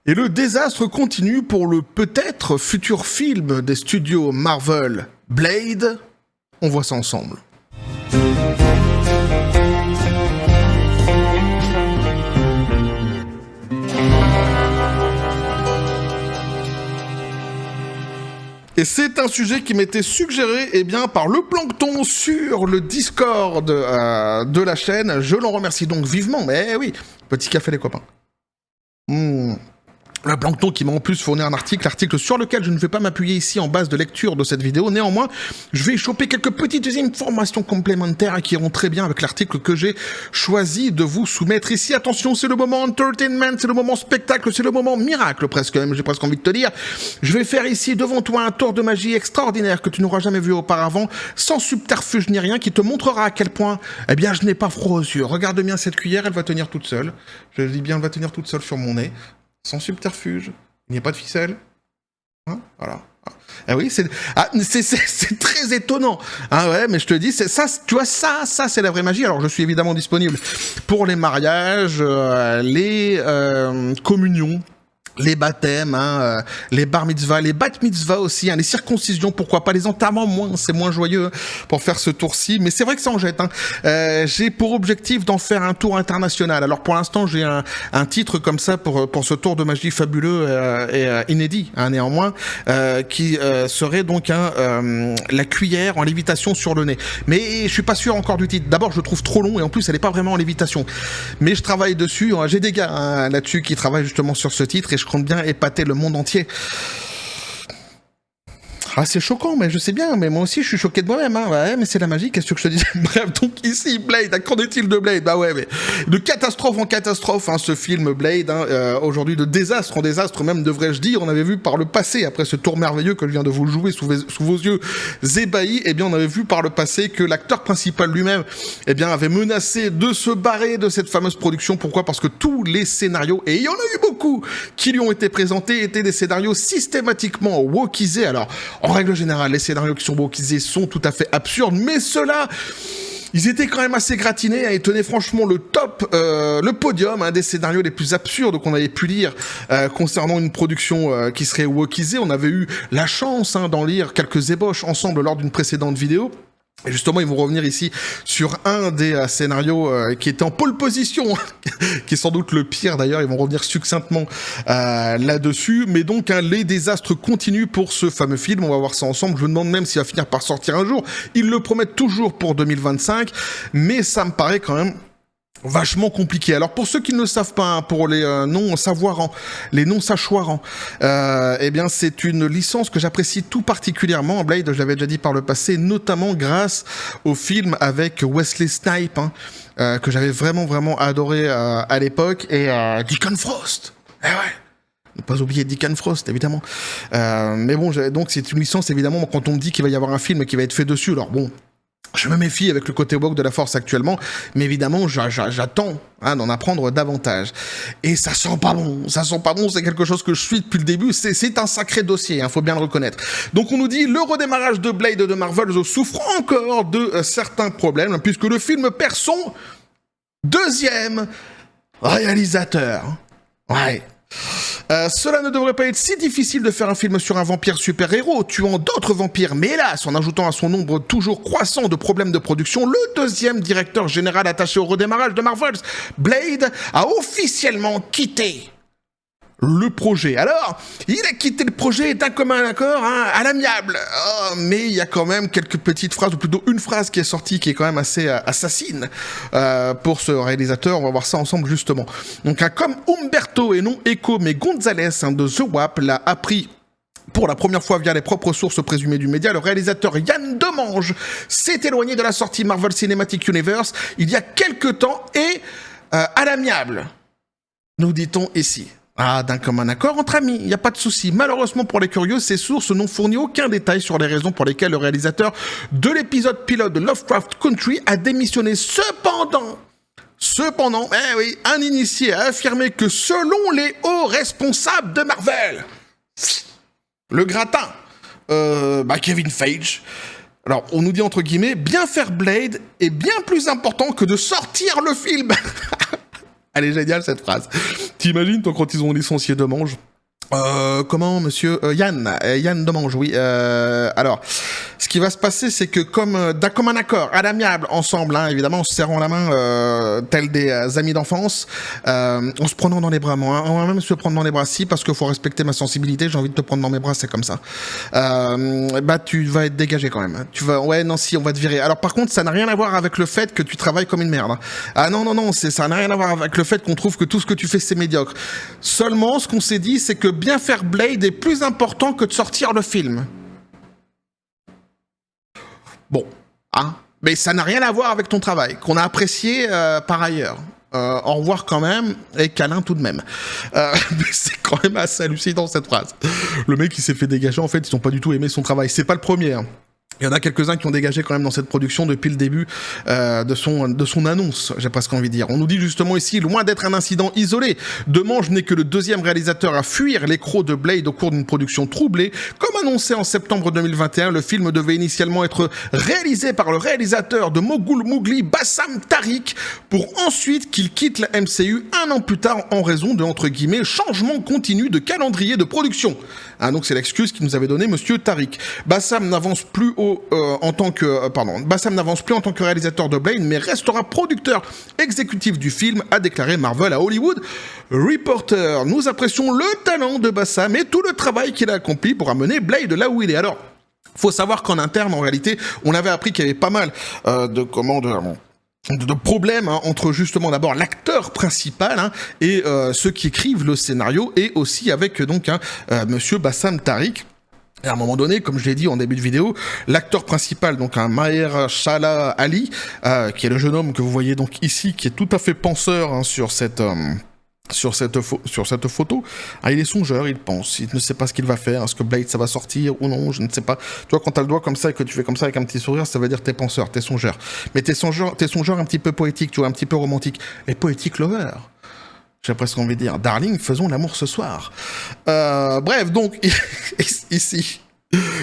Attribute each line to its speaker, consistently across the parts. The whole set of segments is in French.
Speaker 1: Et le désastre continue pour le peut-être futur film des studios Marvel, Blade. On voit ça ensemble. Et c'est un sujet qui m'était suggéré par le Plancton sur le Discord de la chaîne. Je l'en remercie donc vivement. Mais oui, petit café les copains. Le Plancton qui m'a en plus fourni un article sur lequel je ne vais pas m'appuyer ici en base de lecture de cette vidéo. Néanmoins, je vais choper quelques petites informations complémentaires qui iront très bien avec l'article que j'ai choisi de vous soumettre ici. Attention, c'est le moment entertainment, c'est le moment spectacle, c'est le moment miracle presque, même j'ai presque envie de te dire. Je vais faire ici devant toi un tour de magie extraordinaire que tu n'auras jamais vu auparavant, sans subterfuge ni rien, qui te montrera à quel point, je n'ai pas froid aux yeux. Regarde bien cette cuillère, elle va tenir toute seule. Je dis bien, elle va tenir toute seule sur mon nez. Sans subterfuge, il n'y a pas de ficelle. Hein, voilà. Ah oui, c'est très étonnant. Ah ouais, mais je te dis, c'est ça, tu vois, ça c'est la vraie magie. Alors je suis évidemment disponible pour les mariages, les communions, les baptêmes, les bar mitzvahs, les bat mitzvahs aussi, les circoncisions, pourquoi pas, les enterrements, c'est moins joyeux pour faire ce tour-ci, mais c'est vrai que ça en jette. J'ai pour objectif d'en faire un tour international. Alors pour l'instant, j'ai un titre comme ça pour ce tour de magie fabuleux et inédit, néanmoins, qui serait donc la cuillère en lévitation sur le nez. Mais je suis pas sûr encore du titre. D'abord, je le trouve trop long et en plus, elle est pas vraiment en lévitation. Mais je travaille dessus. J'ai des gars là-dessus qui travaillent justement sur ce titre et je compte bien épater le monde entier. Ah, c'est choquant, mais je sais bien, mais moi aussi je suis choqué de moi-même, Ouais, mais c'est la magie, qu'est-ce que je te dis? Bref, donc ici, Blade, qu'en est-il de Blade? Bah ouais, mais de catastrophe en catastrophe, ce film Blade, aujourd'hui de désastre en désastre, même devrais-je dire, on avait vu par le passé, après ce tour merveilleux que je viens de vous jouer sous vos yeux ébahis, on avait vu par le passé que l'acteur principal lui-même, avait menacé de se barrer de cette fameuse production. Pourquoi? Parce que tous les scénarios, et il y en a eu beaucoup, qui lui ont été présentés, étaient des scénarios systématiquement wokisés. Alors, en règle générale, les scénarios qui sont wokisés sont tout à fait absurdes, mais ceux-là, ils étaient quand même assez gratinés, et tenaient franchement le top, le podium, des scénarios les plus absurdes qu'on avait pu lire concernant une production qui serait wokisée. On avait eu la chance d'en lire quelques ébauches ensemble lors d'une précédente vidéo. Et justement, ils vont revenir ici sur un des scénarios qui était en pole position, qui est sans doute le pire d'ailleurs. Ils vont revenir succinctement là-dessus. Mais donc, les désastres continuent pour ce fameux film. On va voir ça ensemble. Je me demande même s'il va finir par sortir un jour. Ils le promettent toujours pour 2025. Mais ça me paraît quand même vachement compliqué. Alors pour ceux qui ne le savent pas, pour les non-savoirants, les non-sachoirants, c'est une licence que j'apprécie tout particulièrement. Blade, je l'avais déjà dit par le passé, notamment grâce au film avec Wesley Snipes, que j'avais vraiment adoré à l'époque, et Deacon Frost. Eh ouais. Ne pas oublier Deacon Frost, évidemment. Mais bon, donc c'est une licence, évidemment, quand on me dit qu'il va y avoir un film qui va être fait dessus, alors bon, je me méfie avec le côté woke de la force actuellement, mais évidemment, j'attends d'en apprendre davantage. Et ça sent pas bon, c'est quelque chose que je suis depuis le début, c'est un sacré dossier, faut bien le reconnaître. Donc on nous dit, le redémarrage de Blade de Marvel souffre encore de certains problèmes, puisque le film perd son deuxième réalisateur. Ouais. Cela ne devrait pas être si difficile de faire un film sur un vampire super-héros tuant d'autres vampires, mais hélas, en ajoutant à son nombre toujours croissant de problèmes de production, le deuxième directeur général attaché au redémarrage de Marvel, Blade, a officiellement quitté le projet. Alors, il a quitté le projet d'un commun accord, à l'amiable. Oh, mais il y a quand même quelques petites phrases, ou plutôt une phrase qui est sortie, qui est quand même assez assassine pour ce réalisateur. On va voir ça ensemble justement. Donc, comme Humberto et non Eco, mais Gonzalez de The Wap l'a appris pour la première fois via les propres sources présumées du média, le réalisateur Yann Demange s'est éloigné de la sortie Marvel Cinematic Universe il y a quelques temps et à l'amiable, nous dit-on ici. D'un commun accord entre amis, il n'y a pas de souci. Malheureusement pour les curieux, ces sources n'ont fourni aucun détail sur les raisons pour lesquelles le réalisateur de l'épisode pilote de Lovecraft Country a démissionné. Cependant, un initié a affirmé que selon les hauts responsables de Marvel, le gratin, Kevin Feige, alors on nous dit entre guillemets, bien faire Blade est bien plus important que de sortir le film. Elle est géniale cette phrase. T'imagines, toi, quand ils ont licencié Demange, comment, monsieur Yann Demange, oui. Alors, ce qui va se passer, c'est que comme un accord, à l'amiable, ensemble, hein, évidemment, en se serrant la main, tels des amis d'enfance, en se prenant dans les bras, moi, hein, on va même se prendre dans les bras, si, parce qu'il faut respecter ma sensibilité, j'ai envie de te prendre dans mes bras, c'est comme ça. Bah, tu vas être dégagé quand même. Tu vas, ouais, non, si, on va te virer. Alors, par contre, ça n'a rien à voir avec le fait que tu travailles comme une merde. Hein. Ah non, ça n'a rien à voir avec le fait qu'on trouve que tout ce que tu fais, c'est médiocre. Seulement, ce qu'on s'est dit, c'est que bien faire Blade est plus important que de sortir le film. Bon, hein, mais ça n'a rien à voir avec ton travail, qu'on a apprécié par ailleurs. Au revoir quand même, et câlin tout de même. Mais c'est quand même assez hallucinant cette phrase. Le mec qui s'est fait dégager, en fait, ils n'ont pas du tout aimé son travail. C'est pas le premier, hein. Il y en a quelques-uns qui ont dégagé quand même dans cette production depuis le début de son annonce, j'ai presque envie de dire. On nous dit justement ici, loin d'être un incident isolé, Demange n'est que le deuxième réalisateur à fuir l'écrou de Blade au cours d'une production troublée. Comme annoncé en septembre 2021, le film devait initialement être réalisé par le réalisateur de Mogul Mowgli, Bassam Tariq, pour ensuite qu'il quitte la MCU un an plus tard en raison de, entre guillemets, changement continu de calendrier de production. Ah, donc c'est l'excuse qu'il nous avait donné monsieur Tariq. Bassam n'avance plus Bassam n'avance plus en tant que réalisateur de Blade, mais restera producteur exécutif du film, a déclaré Marvel à Hollywood Reporter. Nous apprécions le talent de Bassam et tout le travail qu'il a accompli pour amener Blade là où il est. Alors, faut savoir qu'en interne, en réalité, on avait appris qu'il y avait pas mal de problèmes hein, entre justement d'abord l'acteur principal hein, et ceux qui écrivent le scénario, et aussi avec donc monsieur Bassam Tariq. Et à un moment donné, comme je l'ai dit en début de vidéo, l'acteur principal, donc un Mahershala Ali, qui est le jeune homme que vous voyez donc ici, qui est tout à fait penseur hein, sur cette photo, ah, il est songeur, il pense, il ne sait pas ce qu'il va faire, est-ce que Blade ça va sortir ou non, je ne sais pas. Tu vois, quand t'as le doigt comme ça et que tu fais comme ça avec un petit sourire, ça veut dire que t'es penseur, t'es songeur. Mais t'es songeur un petit peu poétique, tu vois, un petit peu romantique. Et poétique lover. J'ai presque envie de dire, darling, faisons l'amour ce soir. Bref, donc, ici,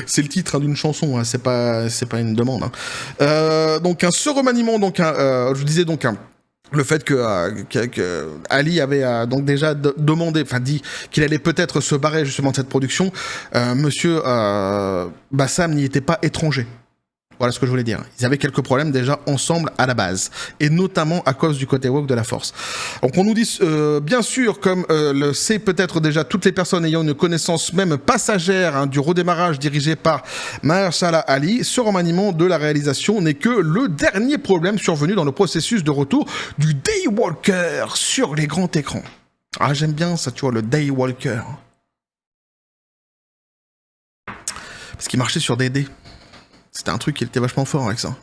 Speaker 1: c'est le titre hein, d'une chanson, hein, c'est pas une demande. Hein. Donc, ce remaniement, donc, je vous disais donc, le fait que Ali avait donc déjà demandé, enfin dit qu'il allait peut-être se barrer justement de cette production, monsieur Bassam n'y était pas étranger. Voilà ce que je voulais dire. Ils avaient quelques problèmes déjà ensemble à la base, et notamment à cause du côté woke de la force. Donc on nous dit, bien sûr, comme le sait peut-être déjà toutes les personnes ayant une connaissance même passagère hein, du redémarrage dirigé par Mahershala Ali, ce remaniement de la réalisation n'est que le dernier problème survenu dans le processus de retour du Daywalker sur les grands écrans. Ah, j'aime bien ça, tu vois, le Daywalker. Parce qu'il marchait sur des dés. C'était un truc qui était vachement fort avec ça.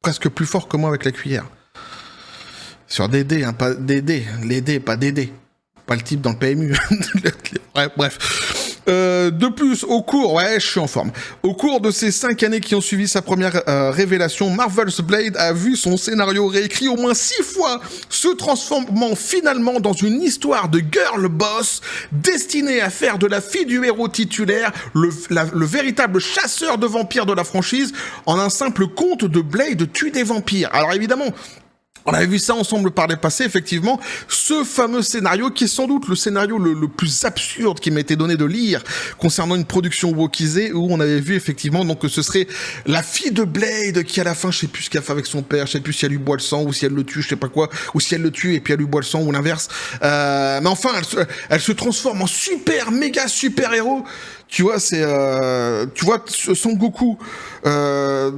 Speaker 1: Presque plus fort que moi avec la cuillère. Sur des dés, hein, pas des dés. Les dés, pas des dés. Pas le type dans le PMU. Bref. De plus, je suis en forme. Au cours de ces 5 années qui ont suivi sa première révélation, Marvel's Blade a vu son scénario réécrit au moins 6 fois, se transformant finalement dans une histoire de girl boss destinée à faire de la fille du héros titulaire le véritable chasseur de vampires de la franchise en un simple conte de Blade tue des vampires. Alors évidemment, on avait vu ça ensemble par les passés, effectivement, ce fameux scénario qui est sans doute le scénario le plus absurde qui m'a été donné de lire concernant une production wokisée, où on avait vu effectivement donc que ce serait la fille de Blade qui à la fin, je sais plus ce qu'elle fait avec son père, je sais plus si elle lui boit le sang ou si elle le tue, je sais pas quoi, ou si elle le tue et puis elle lui boit le sang ou l'inverse. Mais enfin, elle se transforme en méga super héros. Tu vois, c'est tu vois Son Goku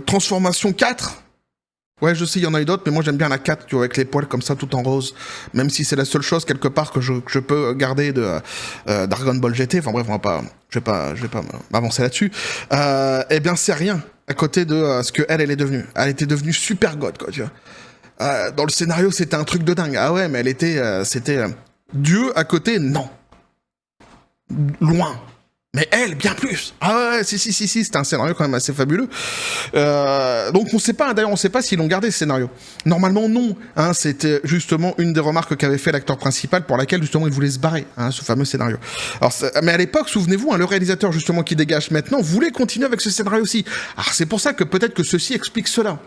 Speaker 1: transformation 4. Ouais, je sais, il y en a eu d'autres, mais moi j'aime bien la 4, tu vois, avec les poils comme ça, tout en rose. Même si c'est la seule chose, quelque part, que je peux garder de Dragon Ball GT. Enfin bref, je vais pas m'avancer là-dessus. Eh bien, c'est rien à côté de ce que elle est devenue. Elle était devenue super god, quoi, tu vois. Dans le scénario, c'était un truc de dingue. Ah ouais, mais elle était... c'était... Dieu à côté, non. Loin. Mais elle, bien plus. Ah ouais, si, c'était un scénario quand même assez fabuleux. Donc on sait pas, d'ailleurs on sait pas s'ils l'ont gardé ce scénario. Normalement non, hein, c'était justement une des remarques qu'avait fait l'acteur principal pour laquelle justement il voulait se barrer, hein, ce fameux scénario. Alors, mais à l'époque, souvenez-vous, hein, le réalisateur justement qui dégage maintenant voulait continuer avec ce scénario aussi. Alors c'est pour ça que peut-être que ceci explique cela.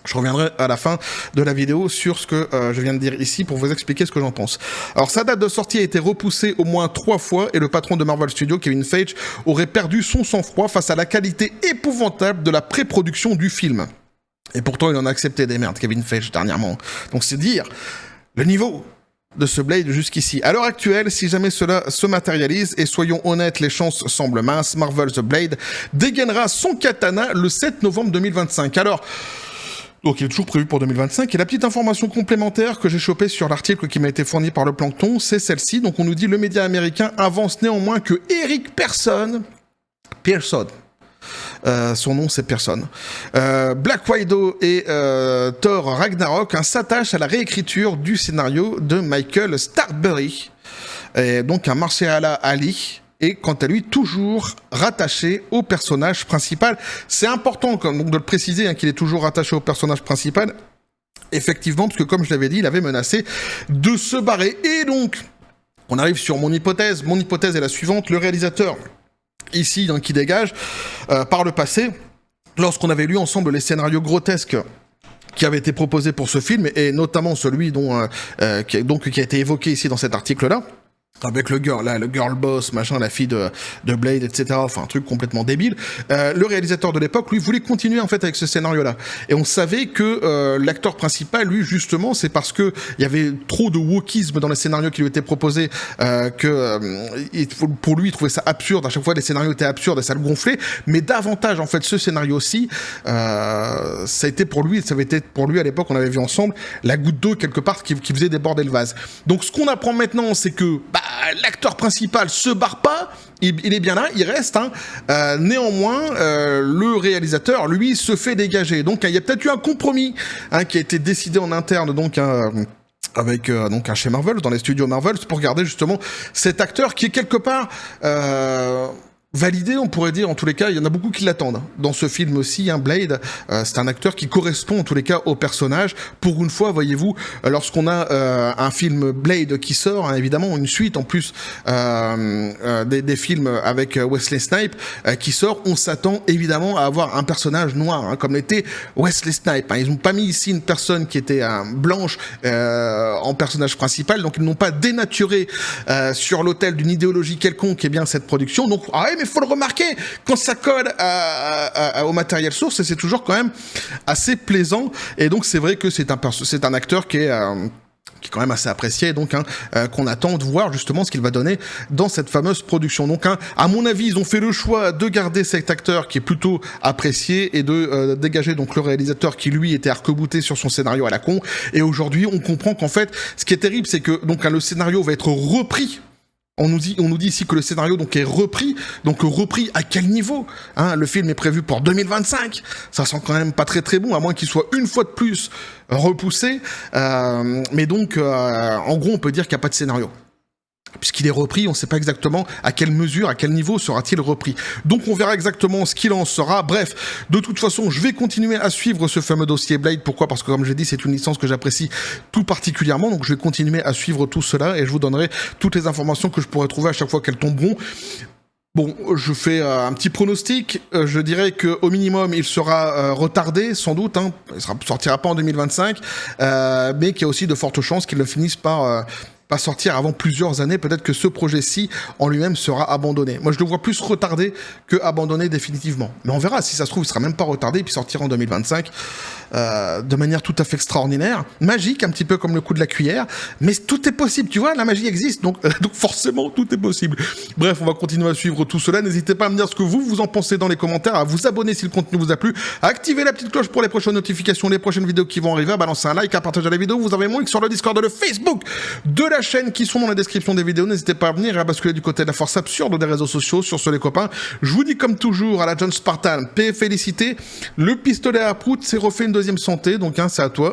Speaker 1: Je reviendrai à la fin de la vidéo sur ce que je viens de dire ici pour vous expliquer ce que j'en pense. Alors sa date de sortie a été repoussée au moins 3 fois et le patron de Marvel Studios, Kevin Feige, aurait perdu son sang-froid face à la qualité épouvantable de la pré-production du film. Et pourtant il en a accepté des merdes, Kevin Feige, dernièrement. Donc c'est dire le niveau de ce Blade jusqu'ici. À l'heure actuelle, si jamais cela se matérialise, et soyons honnêtes, les chances semblent minces, Marvel The Blade dégainera son katana le 7 novembre 2025. Alors, donc il est toujours prévu pour 2025, et la petite information complémentaire que j'ai chopée sur l'article qui m'a été fourni par le Plancton, c'est celle-ci. Donc on nous dit, le média américain avance néanmoins que Eric Pearson, son nom c'est Pearson, Black Widow et Thor Ragnarok s'attachent à la réécriture du scénario de Michael Starkbury, et donc un Mahershala Ali, et quant à lui toujours rattaché au personnage principal. C'est important donc de le préciser qu'il est toujours rattaché au personnage principal, effectivement, parce que comme je l'avais dit, il avait menacé de se barrer. Et donc, on arrive sur mon hypothèse. Mon hypothèse est la suivante: le réalisateur, ici, qui dégage, par le passé, lorsqu'on avait lu ensemble les scénarios grotesques qui avaient été proposés pour ce film, et notamment celui qui a été évoqué ici dans cet article-là, avec le girl boss, machin, la fille de Blade, etc. Enfin, un truc complètement débile. Le réalisateur de l'époque, lui, voulait continuer, en fait, avec ce scénario-là. Et on savait que l'acteur principal, lui, justement, c'est parce que il y avait trop de wokisme dans les scénarios qui lui étaient proposés, pour lui, il trouvait ça absurde. À chaque fois, les scénarios étaient absurdes et ça le gonflait. Mais davantage, en fait, ce scénario-ci, ça avait été pour lui, à l'époque, on avait vu ensemble, la goutte d'eau, quelque part, qui faisait déborder le vase. Donc, ce qu'on apprend maintenant, c'est que, l'acteur principal se barre pas, il est bien là, il reste. Néanmoins, le réalisateur, lui, se fait dégager. Donc, il y a peut-être eu un compromis qui a été décidé en interne, avec chez Marvel, dans les studios Marvel, pour garder justement cet acteur qui est quelque part validé, on pourrait dire. En tous les cas, il y en a beaucoup qui l'attendent. Dans ce film aussi, Blade, c'est un acteur qui correspond en tous les cas au personnage. Pour une fois, voyez-vous, lorsqu'on a un film Blade qui sort, évidemment, une suite en plus des films avec Wesley Snipes qui sort, on s'attend évidemment à avoir un personnage noir, comme l'était Wesley Snipes. Ils n'ont pas mis ici une personne qui était blanche en personnage principal, donc ils n'ont pas dénaturé sur l'autel d'une idéologie quelconque cette production. Donc, mais il faut le remarquer, quand ça colle au matériel source, c'est toujours quand même assez plaisant. Et donc c'est vrai que c'est un acteur qui est quand même assez apprécié, donc qu'on attend de voir justement ce qu'il va donner dans cette fameuse production. Donc à mon avis, ils ont fait le choix de garder cet acteur qui est plutôt apprécié et de dégager donc le réalisateur qui lui était arc-bouté sur son scénario à la con. Et aujourd'hui, on comprend qu'en fait, ce qui est terrible, c'est que le scénario va être repris. On nous dit ici que le scénario est repris. Donc repris à quel niveau ? Le film est prévu pour 2025. Ça sent quand même pas très très bon, à moins qu'il soit une fois de plus repoussé. Mais donc, en gros, on peut dire qu'il n'y a pas de scénario. Puisqu'il est repris, on ne sait pas exactement à quelle mesure, à quel niveau sera-t-il repris. Donc on verra exactement ce qu'il en sera. Bref, de toute façon, je vais continuer à suivre ce fameux dossier Blade. Pourquoi ? Parce que comme je l'ai dit, c'est une licence que j'apprécie tout particulièrement. Donc je vais continuer à suivre tout cela et je vous donnerai toutes les informations que je pourrai trouver à chaque fois qu'elles tomberont. Bon, je fais un petit pronostic. Je dirais qu'au minimum, il sera retardé, sans doute. Il ne sortira pas en 2025, mais qu'il y a aussi de fortes chances qu'il le finisse par pas sortir avant plusieurs années. Peut-être que ce projet-ci en lui-même sera abandonné. Moi, je le vois plus retardé que abandonné définitivement. Mais on verra. Si ça se trouve, il sera même pas retardé et puis sortira en 2025 de manière tout à fait extraordinaire, magique, un petit peu comme le coup de la cuillère. Mais tout est possible, tu vois. La magie existe, donc forcément tout est possible. Bref, on va continuer à suivre tout cela. N'hésitez pas à me dire ce que vous en pensez dans les commentaires, à vous abonner si le contenu vous a plu, à activer la petite cloche pour les prochaines notifications, les prochaines vidéos qui vont arriver, à balancer un like, à partager la vidéo. Vous avez mon link sur le Discord et le Facebook de la chaîne qui sont dans la description des vidéos. N'hésitez pas à venir et à basculer du côté de la force absurde des réseaux sociaux. Sur ce, les copains, je vous dis comme toujours à la John Spartan, paix et félicité. Le pistolet à prout s'est refait une deuxième santé, donc c'est à toi.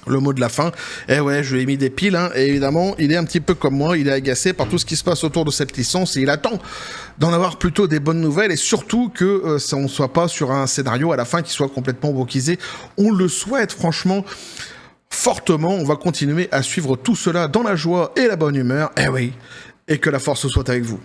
Speaker 1: Le mot de la fin. Ouais, je lui ai mis des piles, et évidemment, il est un petit peu comme moi, il est agacé par tout ce qui se passe autour de cette licence et il attend d'en avoir plutôt des bonnes nouvelles et surtout que ça ne soit pas sur un scénario à la fin qui soit complètement wokisé. On le souhaite, franchement. Fortement, on va continuer à suivre tout cela dans la joie et la bonne humeur. Oui, et que la force soit avec vous.